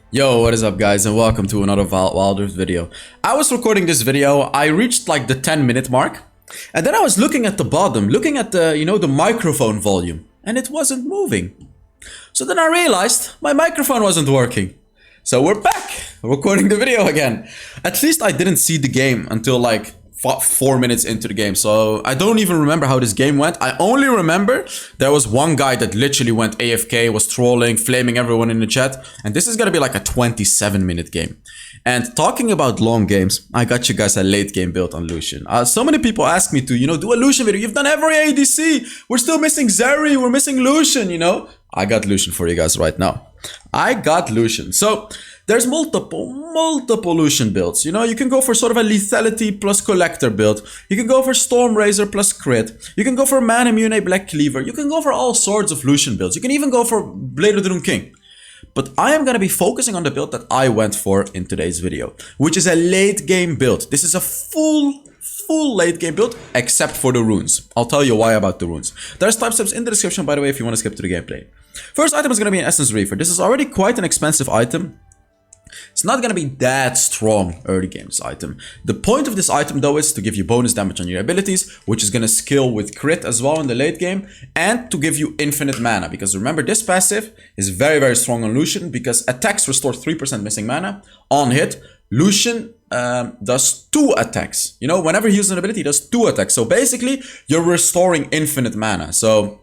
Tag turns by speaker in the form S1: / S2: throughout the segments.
S1: Yo, what is up guys, and welcome to another Wilders video. I was recording this video, I reached like the 10-minute mark, and then I was looking at the bottom, looking at the, the microphone volume, and it wasn't moving. So then I realized my microphone wasn't working. So we're back, recording the video again. At least I didn't see the game until like 4 minutes into the game, so I don't even remember how this game went. I only remember there was one guy that literally went AFK, was trolling, flaming everyone in the chat, and this is gonna be like a 27-minute game. And talking about long games, I got you guys a late game build on Lucian. So many people ask me to, do a Lucian video. You've done every ADC. We're still missing Zeri. We're missing Lucian, I got Lucian for you guys right now. I got Lucian. So there's multiple Lucian builds. You can go for sort of a lethality plus collector build. You can go for Stormrazor plus crit. You can go for Man Immune Black Cleaver. You can go for all sorts of Lucian builds. You can even go for Blade of the Rune King. But I am going to be focusing on the build that I went for in today's video, which is a late game build. This is a full late game build, except for the runes. I'll tell you why about the runes. There's timestamps in the description, by the way, if you want to skip to the gameplay. First item is going to be an Essence Reaver. This is already quite an expensive item. It's not going to be that strong early games item. The point of this item though is to give you bonus damage on your abilities, which is going to scale with crit as well in the late game, and to give you infinite mana, because remember this passive is very strong on Lucian, because attacks restore 3% missing mana. On hit, Lucian does 2 attacks. Whenever he uses an ability, he does 2 attacks. So basically, you're restoring infinite mana. So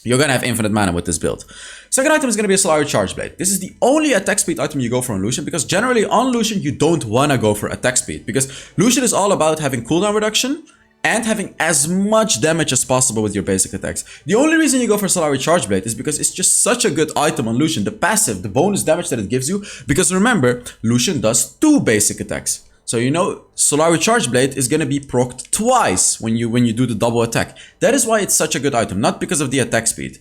S1: you're gonna have infinite mana with this build. Second item is gonna be a Solari Charge Blade. This is the only attack speed item you go for on Lucian, because generally on Lucian you don't wanna go for attack speed, because Lucian is all about having cooldown reduction and having as much damage as possible with your basic attacks. The only reason you go for Solari Charge Blade is because it's just such a good item on Lucian. The passive, the bonus damage that it gives you, because remember, Lucian does 2 basic attacks. So Solari Charge Blade is gonna be procced twice when you do the double attack. That is why it's such a good item, not because of the attack speed.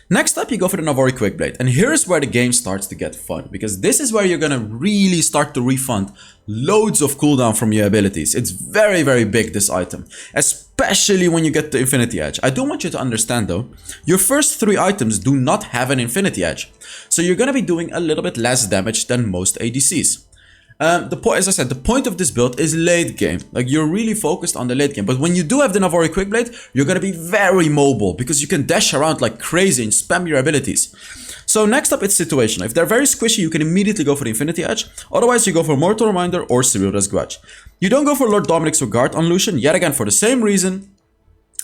S1: Next up, you go for the Navori Quick Blade, and here's where the game starts to get fun, because this is where you're gonna really start to refund loads of cooldown from your abilities. It's very big, this item, especially when you get the Infinity Edge. I do want you to understand though, your first 3 items do not have an Infinity Edge, so you're gonna be doing a little bit less damage than most ADCs. As I said, the point of this build is late game. Like, you're really focused on the late game. But when you do have the Navori Quick Blade, you're gonna be very mobile, because you can dash around like crazy and spam your abilities. So next up, it's situational. If they're very squishy, you can immediately go for the Infinity Edge. Otherwise, you go for Mortal Reminder or Serilda's Grudge. You don't go for Lord Dominic's Regard on Lucian, yet again for the same reason.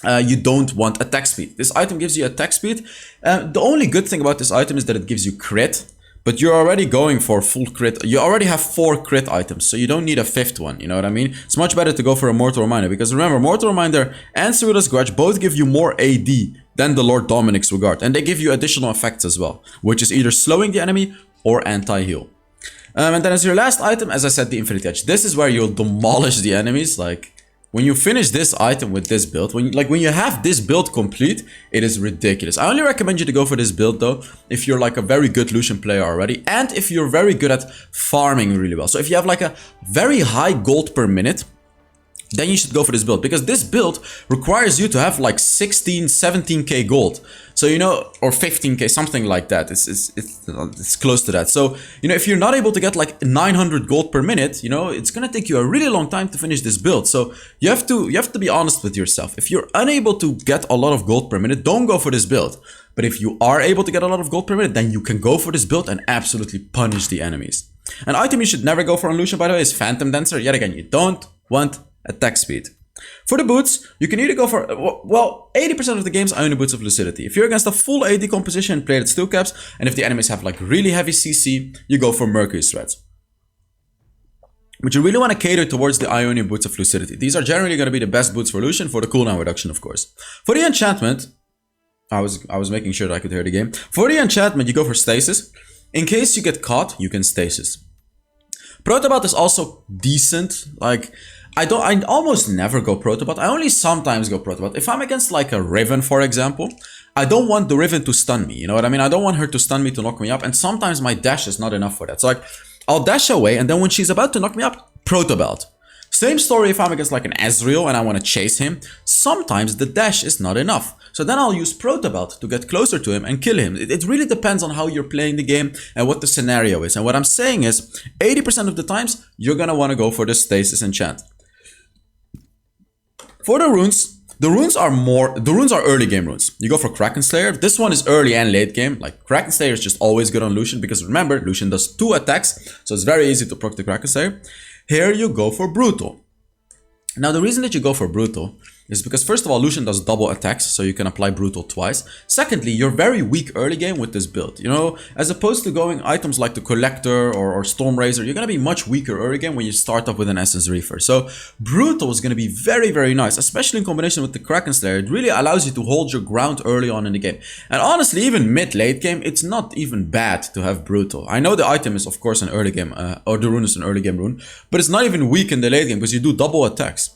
S1: You don't want attack speed. This item gives you attack speed. The only good thing about this item is that it gives you crit. But you're already going for full crit. You already have 4 crit items, so you don't need a 5th one, you know what I mean? It's much better to go for a Mortal Reminder, because remember, Mortal Reminder and Serilda's Grudge both give you more AD than the Lord Dominic's Regard, and they give you additional effects as well, which is either slowing the enemy or anti-heal. And then as your last item, as I said, the Infinity Edge. This is where you'll demolish the enemies. Like, when you finish this item with this build, when you have this build complete, it is ridiculous. I only recommend you to go for this build though if you're like a very good Lucian player already, and if you're very good at farming really well. So if you have like a very high gold per minute, then you should go for this build, because this build requires you to have like 17k gold. So or 15k, something like that. It's close to that. So if you're not able to get like 900 gold per minute, it's gonna take you a really long time to finish this build. So you have to be honest with yourself. If you're unable to get a lot of gold per minute, don't go for this build. But if you are able to get a lot of gold per minute, then you can go for this build and absolutely punish the enemies. An item you should never go for on Lucian, by the way, is Phantom Dancer. Yet again, you don't want attack speed. For the boots, you can either go for, well, 80% of the games are only boots of lucidity. If you're against a full AD composition, plated steel caps, and if the enemies have like really heavy CC, you go for Mercury Threads. But you really want to cater towards the Ionian boots of lucidity. These are generally going to be the best boots for Lucian, for the cooldown reduction, of course. For the enchantment, I was making sure that I could hear the game. For the enchantment, you go for stasis. In case you get caught, you can stasis. Protobot is also decent. Like, I almost never go Protobot. I only sometimes go Protobot. If I'm against like a Riven, for example, I don't want the Riven to stun me. You know what I mean? I don't want her to stun me, to knock me up. And sometimes my dash is not enough for that. So like, I'll dash away, and then when she's about to knock me up, Protobelt. Same story if I'm against like an Ezreal and I want to chase him. Sometimes the dash is not enough. So then I'll use Protobelt to get closer to him and kill him. It really depends on how you're playing the game and what the scenario is. And what I'm saying is, 80% of the times, you're gonna want to go for the Stasis Enchant. For the runes are early game runes. You go for Kraken Slayer. This one is early and late game. Like Kraken Slayer is just always good on Lucian because remember, Lucian does 2 attacks, so it's very easy to proc the Kraken Slayer. Here you go for Brutal. Now the reason that you go for Brutal is because first of all, Lucian does double attacks, so you can apply Brutal twice. Secondly, you're very weak early game with this build. You know, as opposed to going items like the Collector or Storm Razor, you're gonna be much weaker early game when you start off with an Essence Reefer. So Brutal is gonna be very, very nice, especially in combination with the Kraken Slayer. It really allows you to hold your ground early on in the game. And honestly, even mid-late game, it's not even bad to have Brutal. I know the item is of course an early game, or the rune is an early game rune, but it's not even weak in the late game because you do double attacks.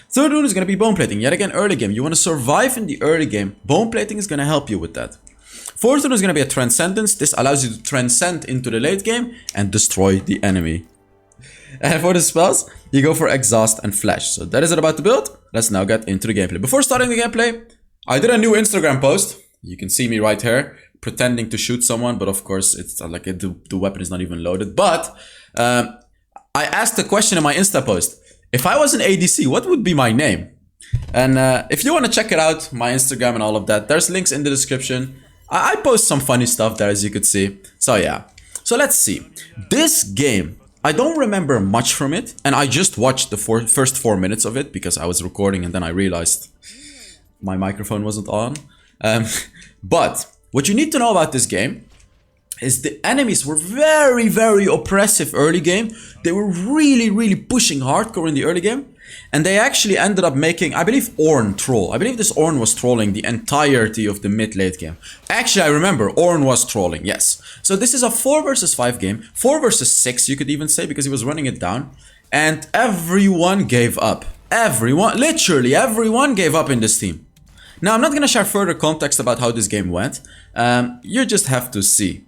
S1: Third rune is going to be Bone Plating. Yet again, early game. You want to survive in the early game. Bone Plating is going to help you with that. Fourth rune is going to be a Transcendence. This allows you to transcend into the late game and destroy the enemy. And for the spells, you go for Exhaust and Flash. So that is it about the build. Let's now get into the gameplay. Before starting the gameplay, I did a new Instagram post. You can see me right here pretending to shoot someone, but of course it's like the weapon is not even loaded. But I asked a question in my Insta post. If I was an ADC, what would be my name? And if you want to check it out, my Instagram and all of that, there's links in the description. I post some funny stuff there, as you could see. So yeah. So let's see. This game, I don't remember much from it. And I just watched the first 4 minutes of it because I was recording and then I realized my microphone wasn't on. But what you need to know about this game is the enemies were very, very oppressive early game. They were really, really pushing hardcore in the early game. And they actually ended up making, I believe, Ornn troll. I believe this Ornn was trolling the entirety of the mid-late game. Actually, I remember, Ornn was trolling, yes. So this is a 4 versus 5 game. 4 versus 6, you could even say, because he was running it down. And everyone gave up. Everyone, literally everyone gave up in this team. Now, I'm not going to share further context about how this game went. You just have to see.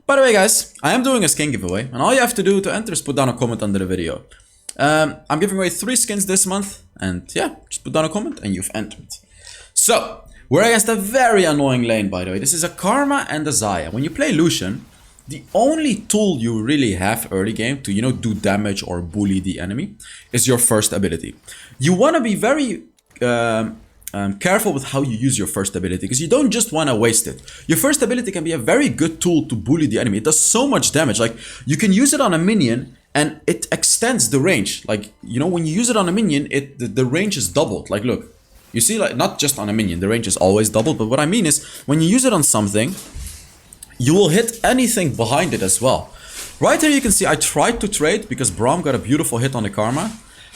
S1: By the way, guys, I am doing a skin giveaway, and all you have to do to enter is put down a comment under the video. I'm giving away 3 skins this month, and yeah, just put down a comment and you've entered. So, we're against a very annoying lane, by the way. This is a Karma and a Xayah. When you play Lucian, the only tool you really have early game to, you know, do damage or bully the enemy is your first ability. You want to be very careful with how you use your first ability, because you don't just want to waste it. Your first ability can be a very good tool to bully the enemy. It does so much damage. Like, you can use it on a minion and it extends the range. Like, you know, when you use it on a minion, the range is doubled. Like, look, you see, like, not just on a minion, the range is always doubled. But what I mean is, when you use it on something, you will hit anything behind it as well. Right here you can see I tried to trade because Braum got a beautiful hit on the Karma.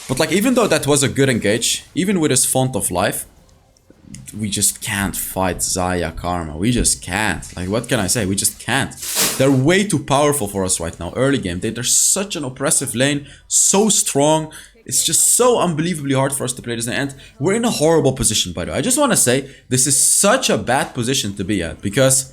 S1: But like, even though that was a good engage, even with his Font of Life, we just can't fight Xayah Karma. We just can't. Like, what can I say? We just can't. They're way too powerful for us right now. Early game. They're such an oppressive lane. So strong. It's just so unbelievably hard for us to play this. And we're in a horrible position, by the way. I just want to say, this is such a bad position to be at. Because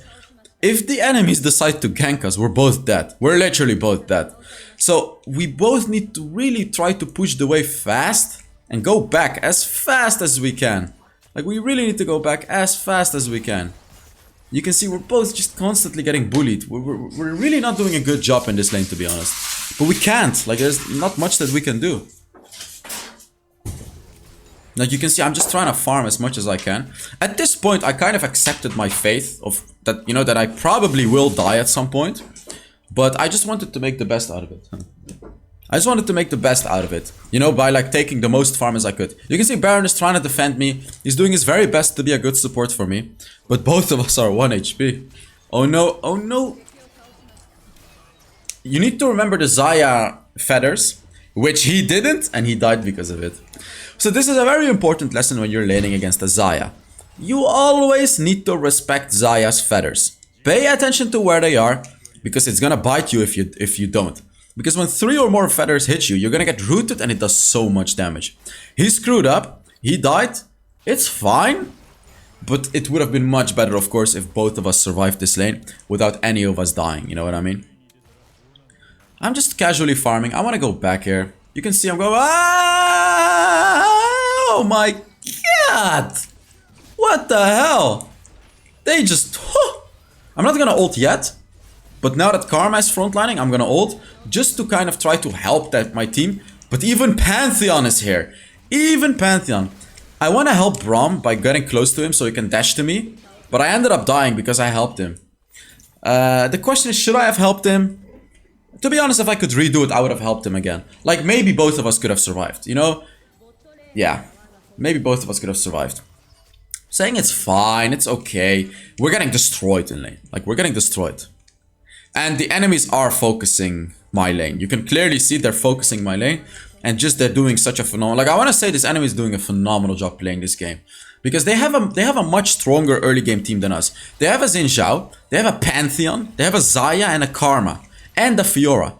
S1: if the enemies decide to gank us, we're both dead. We're literally both dead. So we both need to really try to push the wave fast and go back as fast as we can. Like, we really need to go back as fast as we can. You can see we're both just constantly getting bullied. We're really not doing a good job in this lane, to be honest. But we can't. Like, there's not much that we can do. Like, you can see I'm just trying to farm as much as I can. At this point, I kind of accepted my faith of that, you know, that I probably will die at some point. But I just wanted to make the best out of it. I just wanted to make the best out of it, you know, by like taking the most farm as I could. You can see Baron is trying to defend me. He's doing his very best to be a good support for me. But both of us are 1 HP. Oh no, oh no. You need to remember the Xayah feathers, which he didn't, and he died because of it. So this is a very important lesson when you're laning against a Xayah. You always need to respect Xayah's feathers. Pay attention to where they are, because it's gonna bite you if you don't. Because when 3 or more feathers hit you, you're gonna get rooted and it does so much damage. He screwed up, he died, it's fine. But it would have been much better, of course, if both of us survived this lane without any of us dying, you know what I mean? I'm just casually farming, I wanna go back here. You can see I'm going, ah! Oh my god! What the hell? They just... I'm not gonna ult yet. But now that Karma is frontlining, I'm gonna ult. Just to kind of try to help my team. But even Pantheon is here. Even Pantheon. I want to help Braum by getting close to him so he can dash to me. But I ended up dying because I helped him. The question is, should I have helped him? To be honest, if I could redo it, I would have helped him again. Like, maybe both of us could have survived, you know? Yeah. Maybe both of us could have survived. Saying it's fine, it's okay. We're getting destroyed in lane. Like, we're getting destroyed. And the enemies are focusing my lane. You can clearly see they're focusing my lane. And just they're doing such a phenomenal... Like, I want to say this enemy is doing a phenomenal job playing this game. Because they have a much stronger early game team than us. They have a Xin Zhao, they have a Pantheon, they have a Xayah and a Karma. And a Fiora.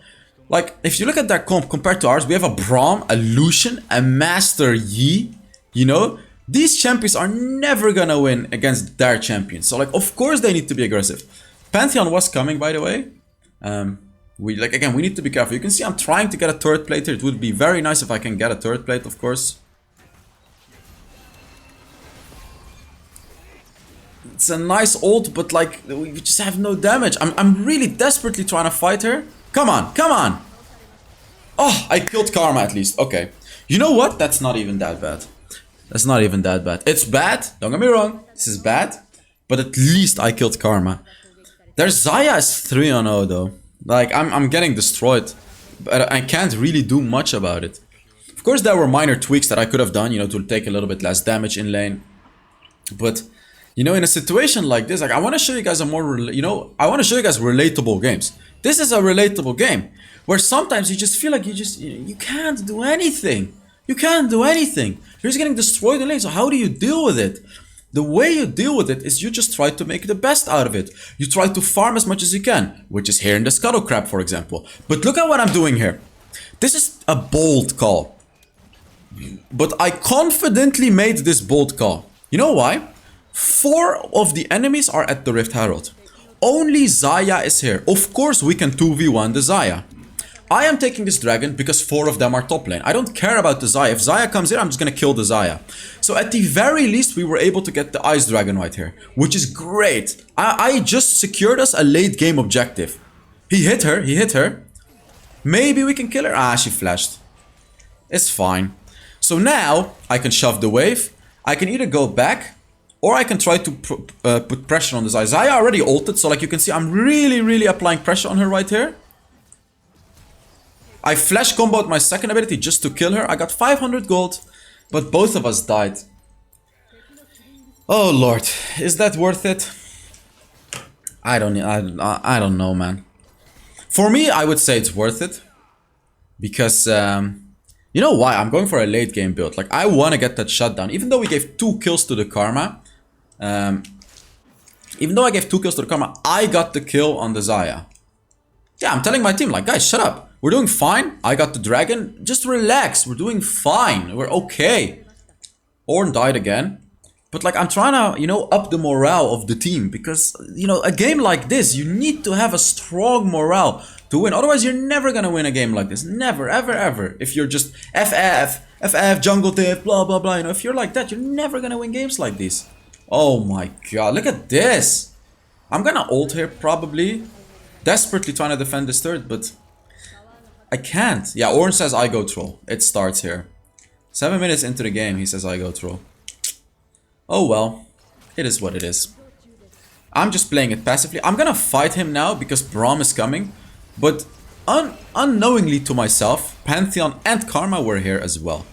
S1: Like, if you look at their comp compared to ours, we have a Braum, a Lucian, a Master Yi. You know? These champions are never gonna win against their champions. So, like, of course they need to be aggressive. Pantheon was coming, by the way. We need to be careful. You can see I'm trying to get a turret plate here. It would be very nice if I can get a turret plate, of course. It's a nice ult, but like, we just have no damage. I'm really desperately trying to fight her. Come on, come on. Oh, I killed Karma at least. Okay. You know what? That's not even that bad. That's not even that bad. It's bad. Don't get me wrong. This is bad. But at least I killed Karma. Their Xayah is 3-0 though. Like, I'm getting destroyed. But I can't really do much about it. Of course, there were minor tweaks that I could have done, you know, to take a little bit less damage in lane. But... you know, in a situation like this, like, I want to show you guys a more, I want to show you guys relatable games. This is a relatable game where sometimes you just feel like you can't do anything. You can't do anything. You're just getting destroyed in lane. So how do you deal with it? The way you deal with it is you just try to make the best out of it. You try to farm as much as you can, which is here in the Scuttle Crab, for example. But look at what I'm doing here. This is a bold call. But I confidently made this bold call. You know why? 4 of the enemies are at the Rift Herald. Only Xayah is here. Of course we can 2v1 the Xayah. I am taking this dragon because 4 of them are top lane. I don't care about the Xayah. If Xayah comes here, I'm just gonna kill the Xayah. So at the very least, we were able to get the Ice Dragon right here. Which is great. I just secured us a late game objective. He hit her, he hit her. Maybe we can kill her. Ah, she flashed. It's fine. So now, I can shove the wave. I can either go back, or I can try to put pressure on the Xayah. Xayah already ulted, so like you can see, I'm really applying pressure on her right here. I flash comboed my second ability just to kill her. I got 500 gold, but both of us died. Oh lord, is that worth it? I don't know, man. For me, I would say it's worth it. Because, you know why? I'm going for a late game build. Like, I want to get that shutdown. Even though we gave 2 kills to the Karma. Even though I gave 2 kills to the Karma, I got the kill on the Xayah. Yeah, I'm telling my team, like, guys, shut up. We're doing fine. I got the dragon. Just relax. We're doing fine. We're okay. Ornn died again. But, like, I'm trying to, you know, up the morale of the team. Because, you know, a game like this, you need to have a strong morale to win. Otherwise, you're never gonna win a game like this. Never, ever, ever. If you're just FF, jungle diff, blah, blah, blah. You know, if you're like that, you're never gonna win games like these. Oh my god, look at this. I'm gonna ult here, probably. Desperately trying to defend this turret, but I can't. Yeah, Ornn says I go troll. It starts here. 7 minutes into the game, he says I go troll. Oh well, it is what it is. I'm just playing it passively. I'm gonna fight him now because Braum is coming. But unknowingly to myself, Pantheon and Karma were here as well.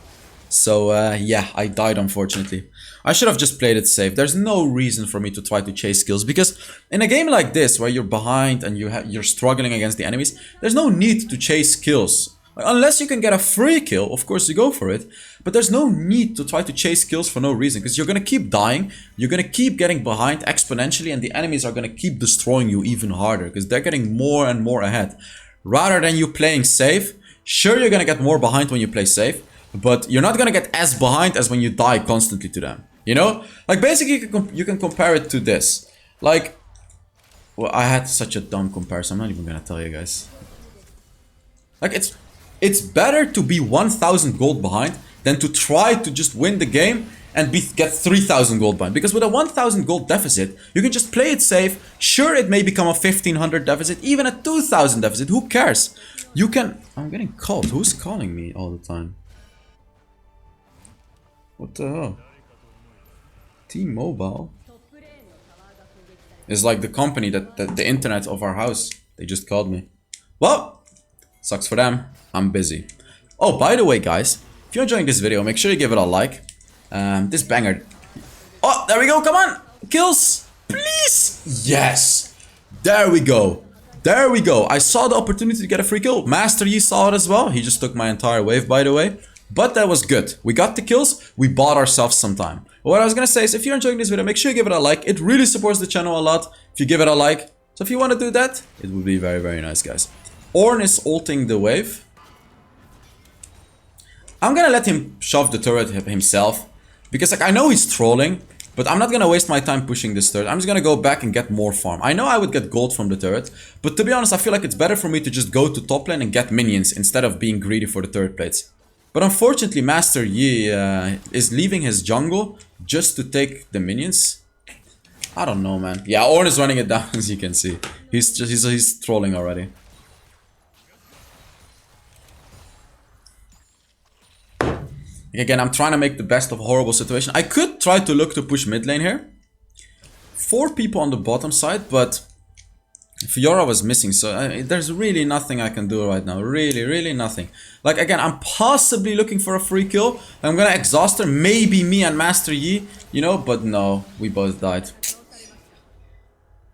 S1: So yeah, I died unfortunately. I should have just played it safe. There's no reason for me to try to chase kills because in a game like this where you're behind and you're struggling against the enemies, there's no need to chase kills. Unless you can get a free kill, of course you go for it. But there's no need to try to chase kills for no reason because you're gonna keep dying, you're gonna keep getting behind exponentially, and the enemies are gonna keep destroying you even harder because they're getting more and more ahead. Rather than you playing safe, sure you're gonna get more behind when you play safe, but you're not gonna get as behind as when you die constantly to them. You know? Like basically you can compare it to this. Like, well, I had such a dumb comparison, I'm not even gonna tell you guys. Like it's better to be 1000 gold behind than to try to just win the game and get 3,000 gold bind. Because with a 1,000 gold deficit, you can just play it safe. Sure, it may become a 1,500 deficit, even a 2,000 deficit. Who cares? You can... I'm getting called. Who's calling me all the time? What the hell? T-Mobile is like the company that the internet of our house. They just called me. Well, sucks for them. I'm busy. Oh, by the way, guys, if you're enjoying this video, make sure you give it a like. This banger. Oh, there we go. Come on. Kills. Please. Yes. There we go. There we go. I saw the opportunity to get a free kill. Master Yi saw it as well. He just took my entire wave, by the way. But that was good. We got the kills. We bought ourselves some time. What I was going to say is, if you're enjoying this video, make sure you give it a like. It really supports the channel a lot if you give it a like. So if you want to do that, it would be very, very nice, guys. Ornn is ulting the wave. I'm going to let him shove the turret himself. Because like I know he's trolling. But I'm not going to waste my time pushing this turret. I'm just going to go back and get more farm. I know I would get gold from the turret. But to be honest, I feel like it's better for me to just go to top lane and get minions instead of being greedy for the turret plates. But unfortunately, Master Yi is leaving his jungle just to take the minions. I don't know, man. Yeah, Ornn is running it down, as you can see. He's trolling already. Again, I'm trying to make the best of a horrible situation. I could try to look to push mid lane here. 4 people on the bottom side, but Fiora was missing, so there's really nothing I can do right now. Really nothing. Like, again, I'm possibly looking for a free kill. I'm gonna exhaust her. Maybe me and Master Yi, you know, but no, we both died.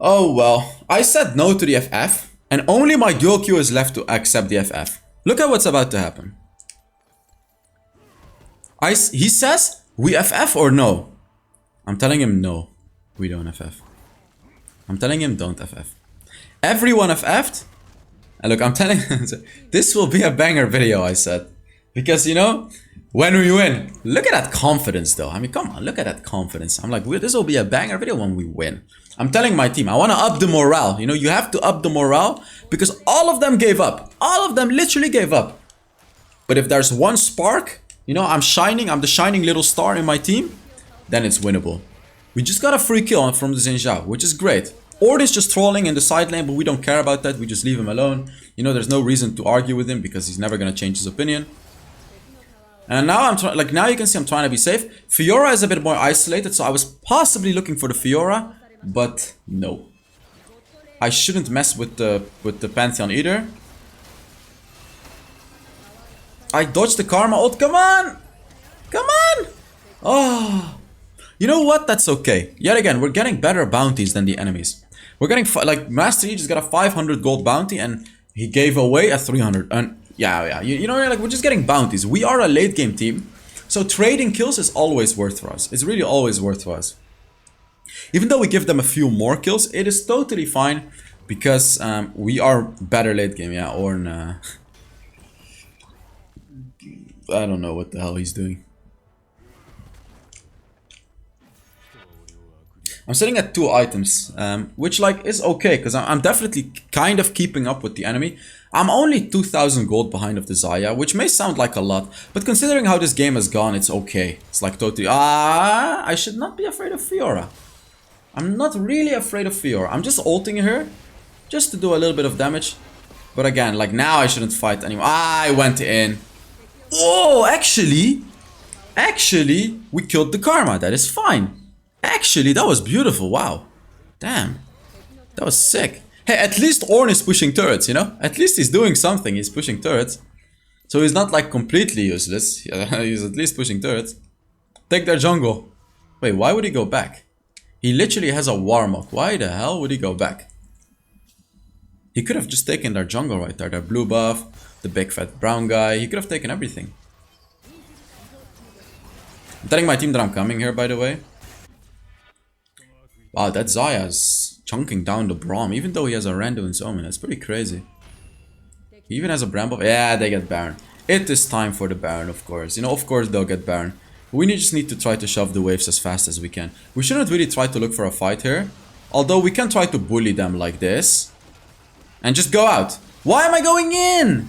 S1: Oh, well. I said no to the FF, and only my dual Q is left to accept the FF. Look at what's about to happen. He says, we FF or no? I'm telling him no, we don't FF. I'm telling him don't FF. Everyone FF'd. And look, I'm telling this will be a banger video, I said. Because, you know, when we win. Look at that confidence, though. I mean, come on, look at that confidence. I'm like, this will be a banger video when we win. I'm telling my team, I want to up the morale. You know, you have to up the morale because all of them gave up. All of them literally gave up. But if there's one spark, you know, I'm the shining little star in my team, then it's winnable. We just got a free kill from the Xin Zhao, which is great. Ornn is just trolling in the side lane, but we don't care about that. We just leave him alone. You know, there's no reason to argue with him because he's never gonna change his opinion. And now now you can see I'm trying to be safe. Fiora is a bit more isolated, so I was possibly looking for the Fiora, but no. I shouldn't mess with the Pantheon either. I dodged the Karma ult. Come on! Come on! Oh. You know what? That's okay. Yet again, we're getting better bounties than the enemies. We're getting, like, Master Yi just got a 500 gold bounty and he gave away a 300. And yeah. You know, like, we're just getting bounties. We are a late game team. So trading kills is always worth for us. It's really always worth for us. Even though we give them a few more kills, it is totally fine because we are better late game. Yeah, Ornn... I don't know what the hell he's doing. I'm sitting at 2 items, which like is okay because I'm definitely kind of keeping up with the enemy. I'm only 2,000 gold behind of the Xayah, which may sound like a lot, but considering how this game has gone, it's okay. It's like totally... I should not be afraid of Fiora. I'm not really afraid of Fiora. I'm just ulting her just to do a little bit of damage. But again, like now I shouldn't fight anymore. I went in. Oh, actually, we killed the Karma. That is fine. Actually, that was beautiful. Wow. Damn. That was sick. Hey, at least Ornn is pushing turrets, you know? At least he's doing something. He's pushing turrets. So he's not like completely useless. He's at least pushing turrets. Take their jungle. Wait, why would he go back? He literally has a Warmok. Why the hell would he go back? He could have just taken their jungle right there. Their blue buff. The big fat brown guy. He could have taken everything. I'm telling my team that I'm coming here, by the way. Wow, that Xayah is chunking down the Braum, even though he has a Rando and Omen. That's pretty crazy. He even has a Bramble. Yeah, they get Baron. It is time for the Baron, of course. You know, of course they'll get Baron. We just need to try to shove the waves as fast as we can. We shouldn't really try to look for a fight here. Although we can try to bully them like this. And just go out. Why am I going in?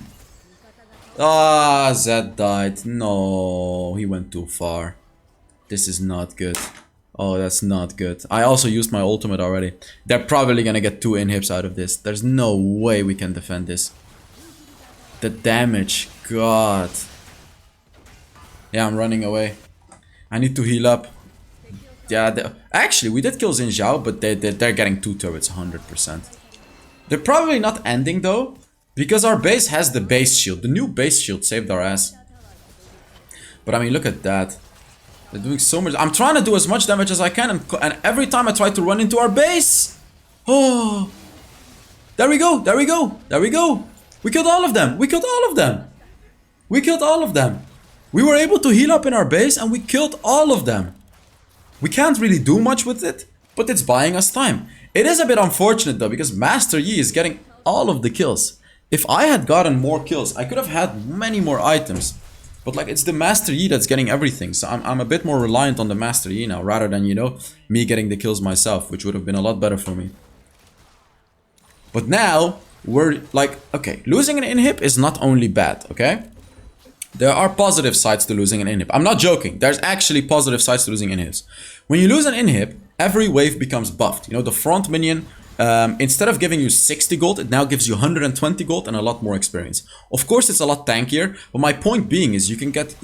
S1: Ah, Zed died. No, he went too far. This is not good. Oh, that's not good. I also used my ultimate already. They're probably gonna get 2 inhibs out of this. There's no way we can defend this. The damage, God. Yeah, I'm running away. I need to heal up. Yeah, actually, we did kill Xin Zhao, but they're getting 2 turrets, 100%. They're probably not ending though, because our base has the base shield. The new base shield saved our ass. But I mean, look at that. They're doing so much. I'm trying to do as much damage as I can, and every time I try to run into our base. Oh. There we go, there we go, there we go. We killed all of them, we killed all of them. We killed all of them. We were able to heal up in our base and we killed all of them. We can't really do much with it, but it's buying us time. It is a bit unfortunate though, because Master Yi is getting all of the kills. If I had gotten more kills, I could have had many more items. But like, it's the Master Yi that's getting everything. So I'm a bit more reliant on the Master Yi now, rather than, you know, me getting the kills myself, which would have been a lot better for me. But now, we're like, okay, losing an inhib is not only bad, okay? There are positive sides to losing an inhib. I'm not joking. There's actually positive sides to losing inhibs. When you lose an inhib, every wave becomes buffed. You know, the front minion, instead of giving you 60 gold, it now gives you 120 gold and a lot more experience. Of course, it's a lot tankier, but my point being is you can get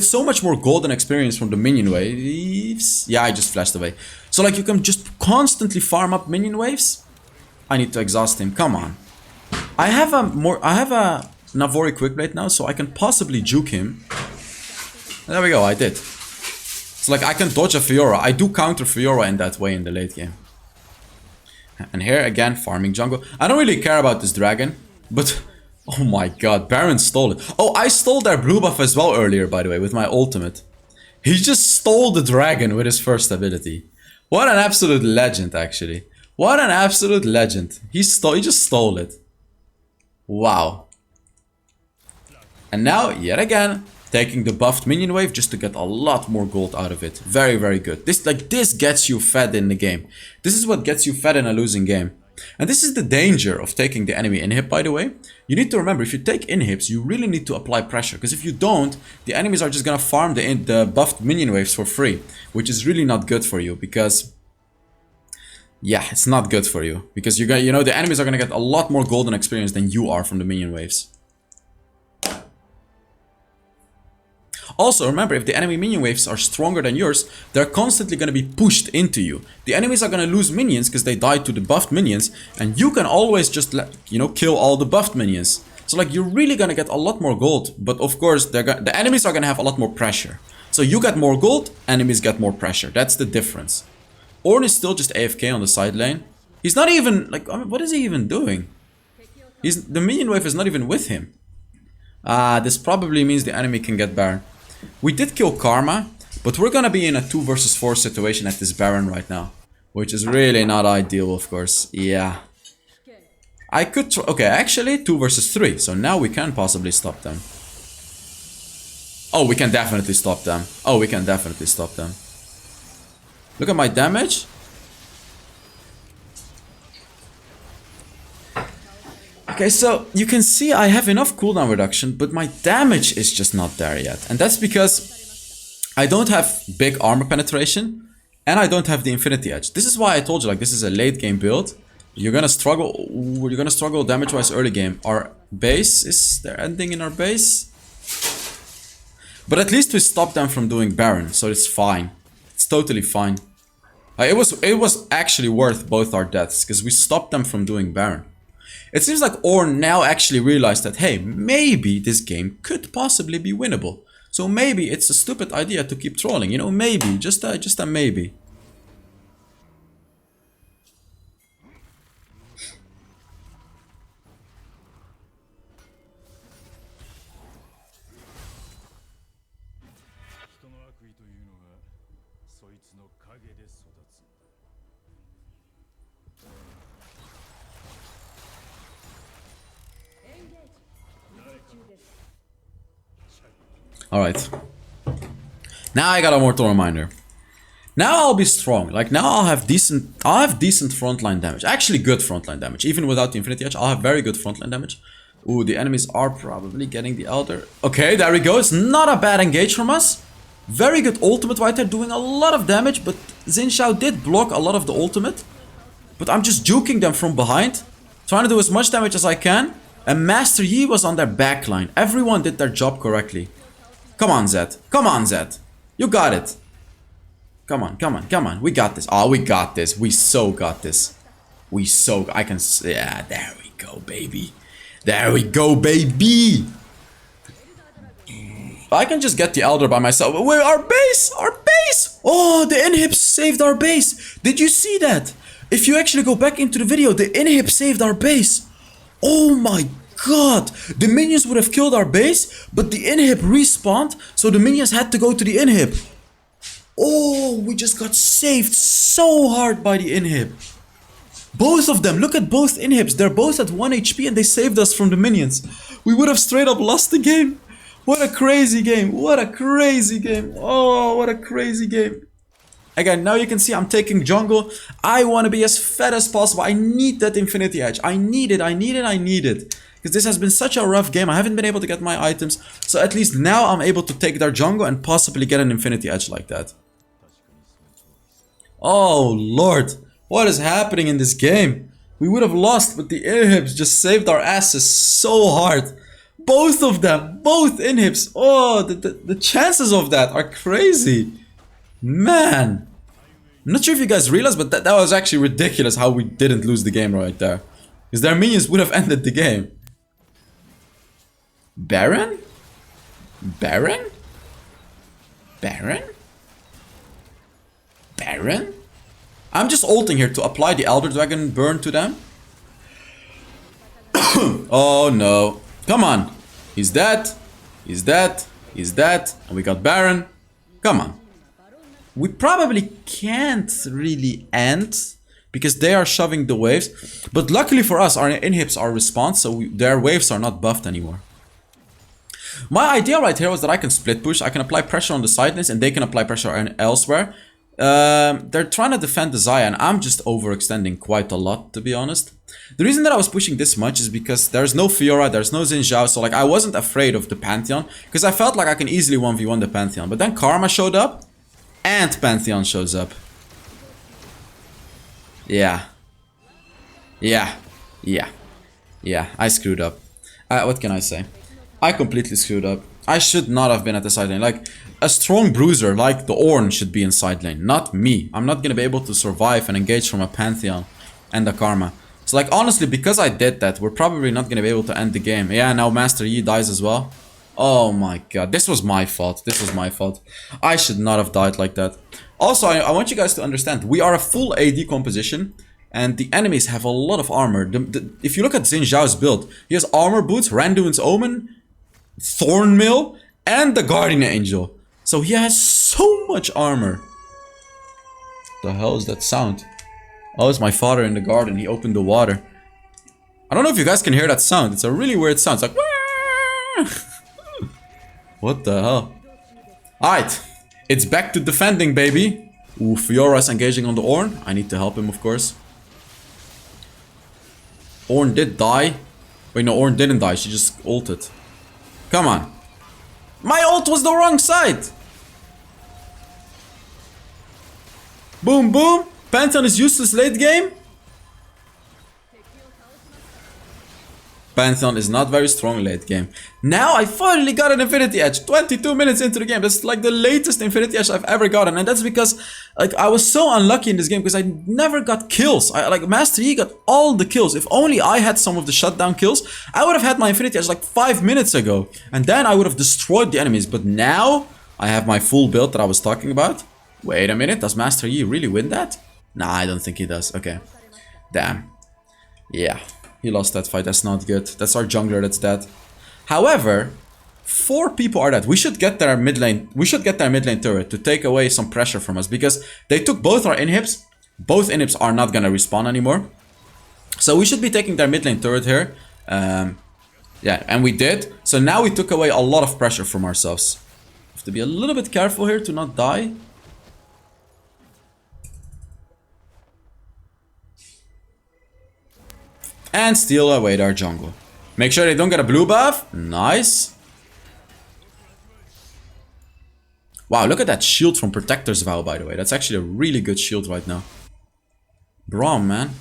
S1: so much more gold and experience from the minion waves. Yeah, I just flashed away. So like, you can just constantly farm up minion waves. I need to exhaust him. Come on. I have a Navori Quickblade now, so I can possibly juke him. There we go, I did. It's like I can dodge a Fiora. I do counter Fiora in that way in the late game. And here again, farming jungle. I don't really care about this dragon, but oh my god, Baron stole it. Oh, I stole their blue buff as well earlier, by the way, with my ultimate. He just stole the dragon with his first ability. What an absolute legend, actually. What an absolute legend. He just stole it. Wow. And now, yet again, taking the buffed minion wave just to get a lot more gold out of it. Very, very good. This gets you fed in the game. This is what gets you fed in a losing game. And this is the danger of taking the enemy inhib, by the way. You need to remember, if you take inhibs, you really need to apply pressure. Because if you don't, the enemies are just gonna farm the buffed minion waves for free. Which is really not good for you, because... yeah, it's not good for you. Because you know, the enemies are gonna get a lot more golden experience than you are from the minion waves. Also, remember, if the enemy minion waves are stronger than yours, they're constantly going to be pushed into you. The enemies are going to lose minions because they die to the buffed minions, and you can always just, you know, kill all the buffed minions. So, like, you're really going to get a lot more gold, but of course, the enemies are going to have a lot more pressure. So, you get more gold, enemies get more pressure. That's the difference. Ornn is still just AFK on the side lane. He's not even, like, I mean, what is he even doing? The minion wave is not even with him. This probably means the enemy can get Baron. We did kill Karma, but we're gonna be in a 2 versus 4 situation at this Baron right now. Which is really not ideal, of course. Yeah. I could okay, actually 2 versus 3, so now we can possibly stop them. Oh, we can definitely stop them. Oh, we can definitely stop them. Look at my damage. Okay, so you can see I have enough cooldown reduction, but my damage is just not there yet. And that's because I don't have big armor penetration, and I don't have the Infinity Edge. This is why I told you, like, this is a late game build. You're gonna struggle damage-wise early game. Our base, is there ending in our base? But at least we stopped them from doing Baron, so it's fine. It's totally fine. It was actually worth both our deaths, because we stopped them from doing Baron. It seems like Ornn now actually realized that, hey, maybe this game could possibly be winnable. So maybe it's a stupid idea to keep trolling, you know, maybe, just a maybe. Alright. Now I got a mortal reminder. Now I'll be strong. Like, now I'll have decent frontline damage. Actually good frontline damage. Even without the Infinity Edge, I'll have very good frontline damage. Ooh, the enemies are probably getting the Elder. Okay, there we go. It's not a bad engage from us. Very good ultimate right there, doing a lot of damage, but Xin Zhao did block a lot of the ultimate. But I'm just juking them from behind, trying to do as much damage as I can. And Master Yi was on their backline. Everyone did their job correctly. Come on, Zed. Come on, Zed. You got it. Come on, come on, come on. We got this. Oh, we got this. We so got this. I can... Yeah, there we go, baby. There we go, baby. I can just get the Elder by myself. Wait, our base! Our base! Oh, the inhib saved our base. Did you see that? If you actually go back into the video, the inhib saved our base. Oh my god. The minions would have killed our base, but the inhib respawned, so the minions had to go to the inhib. Oh, we just got saved so hard by the inhib. Both of them, look at both inhibs. They're both at 1 HP and they saved us from the minions. We would have straight up lost the game. What a crazy game. What a crazy game. Oh, what a crazy game. Again, now you can see I'm taking jungle. I want to be as fed as possible. I need that Infinity Edge. I need it, I need it, I need it. Because this has been such a rough game. I haven't been able to get my items. So at least now I'm able to take their jungle and possibly get an Infinity Edge like that. Oh, Lord. What is happening in this game? We would have lost, but the inhibs just saved our asses so hard. Both of them. Both inhibs. Oh, the chances of that are crazy. Man. I'm not sure if you guys realized, but that was actually ridiculous how we didn't lose the game right there. Because their minions would have ended the game. Baron? Baron? Baron? Baron? I'm just ulting here to apply the Elder Dragon burn to them. Oh no. Come on. He's dead. He's dead. He's dead. And we got Baron. Come on. We probably can't really end because they are shoving the waves. But luckily for us, our inhibs are response, so their waves are not buffed anymore. My idea right here was that I can split push. I can apply pressure on the side lanes and they can apply pressure elsewhere. They're trying to defend the Xayah and I'm just overextending quite a lot, to be honest. The reason that I was pushing this much is because there's no Fiora, there's no Xin Zhao, so like I wasn't afraid of the Pantheon because I felt like I can easily 1v1 the Pantheon. But then Karma showed up and Pantheon shows up. Yeah. Yeah. Yeah. Yeah, I screwed up. What can I say? I completely screwed up. I should not have been at the side lane. Like, a strong bruiser like the Ornn should be in side lane, not me. I'm not gonna be able to survive and engage from a Pantheon and a Karma. So like, honestly, because I did that, we're probably not gonna be able to end the game. Yeah, now Master Yi dies as well. Oh my god, this was my fault. This was my fault. I should not have died like that. Also, I want you guys to understand, we are a full AD composition. And the enemies have a lot of armor. If you look at Xin Zhao's build, he has armor boots, Randuin's Omen, Thornmail, and the Guardian Angel. So he has so much armor. The hell is that sound? Oh, it's my father in the garden. He opened the water. I don't know if you guys can hear that sound. It's a really weird sound. It's like... What the hell? Alright. It's back to defending, baby. Ooh, Fiora's engaging on the Ornn. I need to help him, of course. Ornn did die. Wait, no, Ornn didn't die. She just ulted. Come on. My ult was the wrong side. Boom, boom. Pantheon is useless late game. Pantheon is not very strong late game. Now I finally got an Infinity Edge. 22 minutes into the game. That's like the latest Infinity Edge I've ever gotten. And that's because like I was so unlucky in this game because I never got kills. Like Master Yi got all the kills. If only I had some of the shutdown kills, I would have had my Infinity Edge like 5 minutes ago. And then I would have destroyed the enemies. But now I have my full build that I was talking about. Wait a minute. Does Master Yi really win that? Nah, I don't think he does. Okay. Damn. Yeah. He lost that fight. That's not good. That's our jungler that's dead. However, 4 people are dead. We should get their mid lane. We should get their mid lane turret to take away some pressure from us because they took both our inhibs. Both inhibs are not gonna respawn anymore. So we should be taking their mid lane turret here. Yeah, and we did. So now we took away a lot of pressure from ourselves. Have to be a little bit careful here to not die. And steal away their jungle. Make sure they don't get a blue buff. Nice. Wow, look at that shield from Protector's Vow, by the way. That's actually a really good shield right now. Braum, man.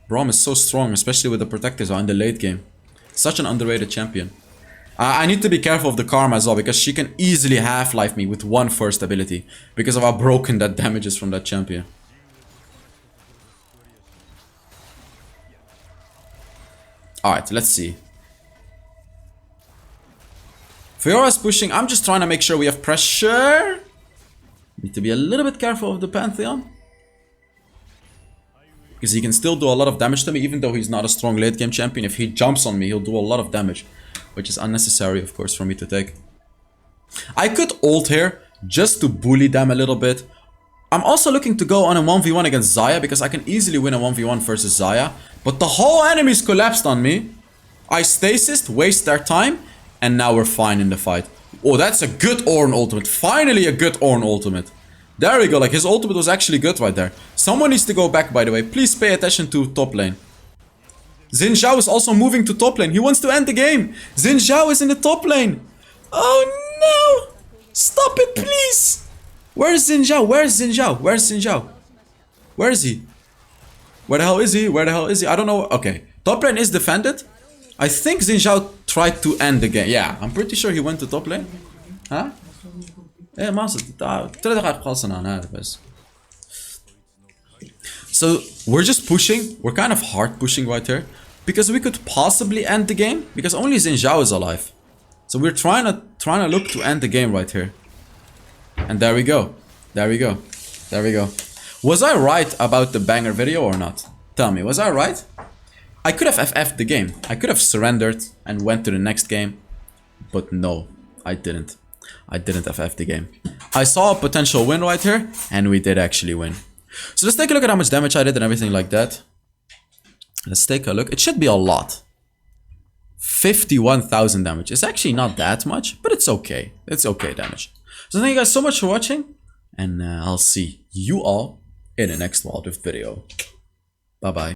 S1: Braum is so strong, especially with the Protector's Vow in the late game. Such an underrated champion. I need to be careful of the Karma as well, because she can easily half-life me with one first ability. Because of how broken that damage is from that champion. Alright, let's see. Fiora's pushing. I'm just trying to make sure we have pressure. Need to be a little bit careful of the Pantheon. Because he can still do a lot of damage to me, even though he's not a strong late game champion. If he jumps on me, he'll do a lot of damage. Which is unnecessary, of course, for me to take. I could ult here, just to bully them a little bit. I'm also looking to go on a 1v1 against Xayah, because I can easily win a 1v1 versus Xayah. But the whole enemy's collapsed on me. I stasised, waste their time, and now we're fine in the fight. Oh, that's a good Ornn ultimate. Finally a good Ornn ultimate. There we go, like his ultimate was actually good right there. Someone needs to go back, by the way. Please pay attention to top lane. Xin Zhao is also moving to top lane. He wants to end the game. Xin Zhao is in the top lane. Oh no! Stop it, please! Where's Xin Zhao? Where's Xin Zhao? Where's Xin Zhao? Where is he? Where the hell is he? Where the hell is he? I don't know. Okay. Top lane is defended. I think Xin Zhao tried to end the game. Yeah, I'm pretty sure he went to top lane. Huh? Yeah, so we're just pushing. We're kind of hard pushing right here. Because we could possibly end the game. Because only Xin Zhao is alive. So we're trying to look to end the game right here. And there we go. There we go. There we go. Was I right about the banger video or not? Tell me, was I right? I could have FF'd the game. I could have surrendered and went to the next game. But no, I didn't. I didn't FF the game. I saw a potential win right here, and we did actually win. So let's take a look at how much damage I did and everything like that. Let's take a look. It should be a lot. 51,000 damage. It's actually not that much, but it's okay. It's okay damage. So thank you guys so much for watching, and I'll see you all in the next Wild Rift video. Bye bye.